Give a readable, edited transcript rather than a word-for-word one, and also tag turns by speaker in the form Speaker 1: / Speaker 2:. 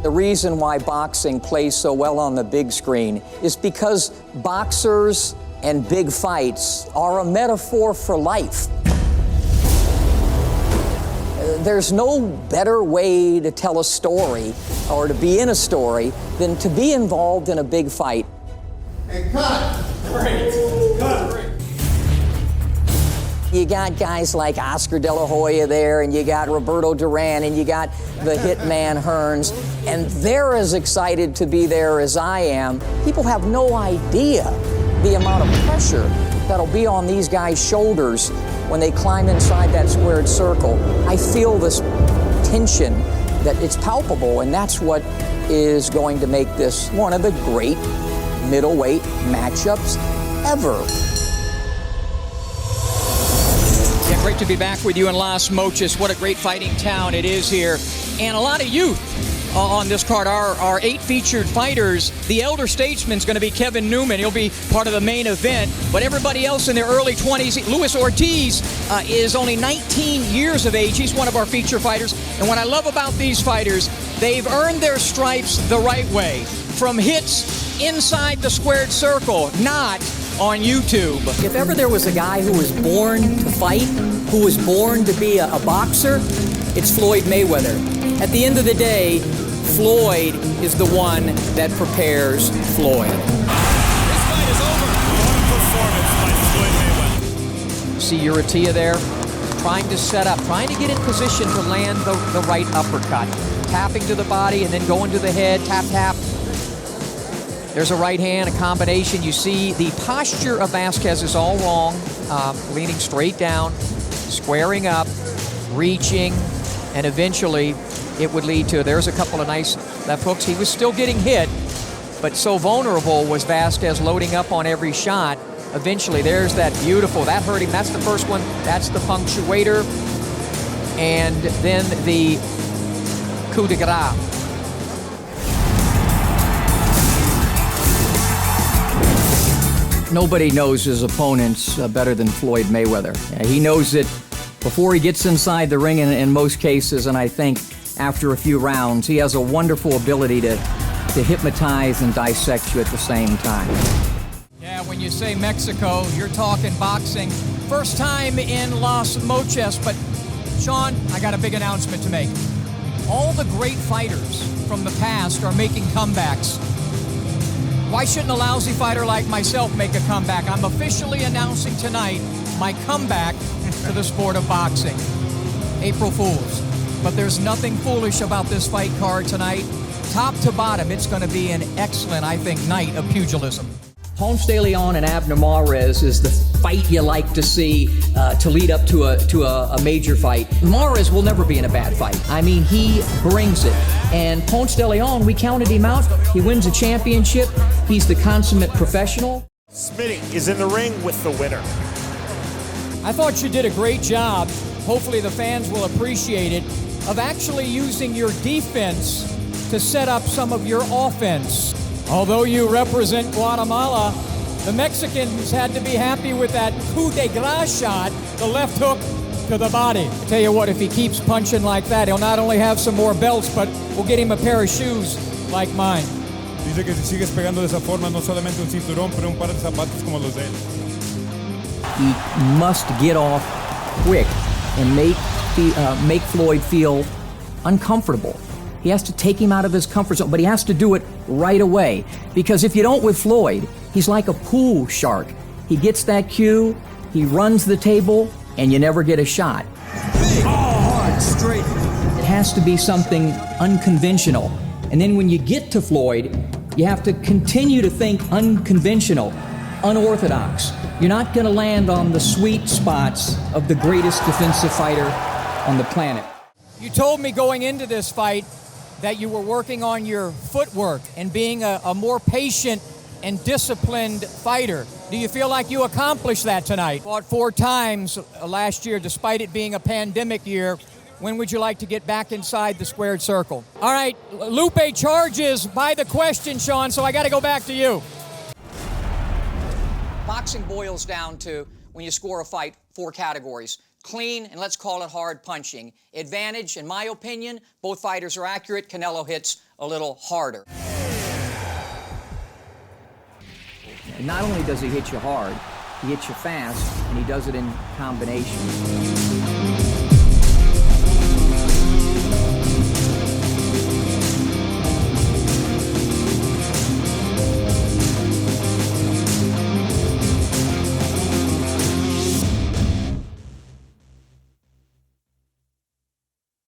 Speaker 1: The reason why boxing plays so well on the big screen is because boxers and big fights are a metaphor for life. There's no better way to tell a story or to be in a story than to be involved in a big fight.
Speaker 2: And cut! Great! Cut! Great!
Speaker 1: You got guys like Oscar De La Hoya there, and you got Roberto Duran, and you got the hitman Hearns, and they're as excited to be there as I am. People have no idea the amount of pressure that'll be on these guys' shoulders when they climb inside that squared circle. I feel this tension that it's palpable, and that's what is going to make this one of the great middleweight matchups ever.
Speaker 3: Yeah, great to be back with you in Los Mochis. What a great fighting town it is here. And a lot of youth on this card. Our 8 featured fighters. The elder statesman's going to be Kevin Newman. He'll be part of the main event. But everybody else in their early 20s. Luis Ortiz is only 19 years of age. He's one of our feature fighters. And what I love about these fighters, they've earned their stripes the right way. From hits inside the squared circle, not on YouTube.
Speaker 1: If ever there was a guy who was born to fight, who was born to be a boxer, it's Floyd Mayweather. At the end of the day, Floyd is the one that prepares Floyd.
Speaker 4: This fight is over. What a performance by Floyd Mayweather.
Speaker 3: See Uritia there, trying to set up, trying to get in position to land the right uppercut. Tapping to the body and then going to the head, tap, tap. There's a right hand, a combination. You see the posture of Vasquez is all wrong. Leaning straight down, squaring up, reaching, and eventually it would lead to, there's a couple of nice left hooks. He was still getting hit, but so vulnerable was Vasquez, loading up on every shot. Eventually, there's that beautiful, that hurt him. That's the first one. That's the punctuator. And then the coup de grace.
Speaker 1: Nobody knows his opponents better than Floyd Mayweather. He knows it before he gets inside the ring in most cases, and I think after a few rounds, he has a wonderful ability to hypnotize and dissect you at the same time.
Speaker 3: Yeah, when you say Mexico, you're talking boxing. First time in Los Mochis, but Sean, I got a big announcement to make. All the great fighters from the past are making comebacks. Why shouldn't a lousy fighter like myself make a comeback? I'm officially announcing tonight my comeback to the sport of boxing. April Fools. But there's nothing foolish about this fight card tonight. Top to bottom, it's going to be an excellent, I think, night of pugilism.
Speaker 1: Ponce de Leon and Abner Mares is the fight you like to see to lead up to a major fight. Mares will never be in a bad fight. I mean, he brings it. And Ponce de Leon, we counted him out. He wins a championship. He's the consummate professional.
Speaker 4: Smitty is in the ring with the winner.
Speaker 3: I thought you did a great job. Hopefully the fans will appreciate it, of actually using your defense to set up some of your offense. Although you represent Guatemala, the Mexicans had to be happy with that coup de grace shot, the left hook to the body. I tell you what, if he keeps punching like that, he'll not only have some more belts, but we'll get him a pair of shoes like mine.
Speaker 5: Dice que si sigues pegando de esa forma, no solamente un cinturón, pero un par de zapatos como los de él.
Speaker 1: He must get off quick and make Floyd feel uncomfortable. He has to take him out of his comfort zone, but he has to do it right away. Because if you don't with Floyd, he's like a pool shark. He gets that cue, he runs the table, and you never get a shot.
Speaker 4: Big, hard, straight.
Speaker 1: It has to be something unconventional. And then when you get to Floyd, you have to continue to think unconventional, unorthodox. You're not going to land on the sweet spots of the greatest defensive fighter on the planet.
Speaker 3: You told me going into this fight that you were working on your footwork and being a more patient and disciplined fighter. Do you feel like you accomplished that tonight? Fought 4 times last year, despite it being a pandemic year. When would you like to get back inside the squared circle? All right, Lupe charges by the question, Sean, so I got to go back to you.
Speaker 1: Boxing boils down to when you score a fight, 4 categories. Clean, and let's call it hard punching. Advantage, in my opinion, both fighters are accurate. Canelo hits a little harder.
Speaker 3: And not only does he hit you hard, he hits you fast, and he does it in combinations.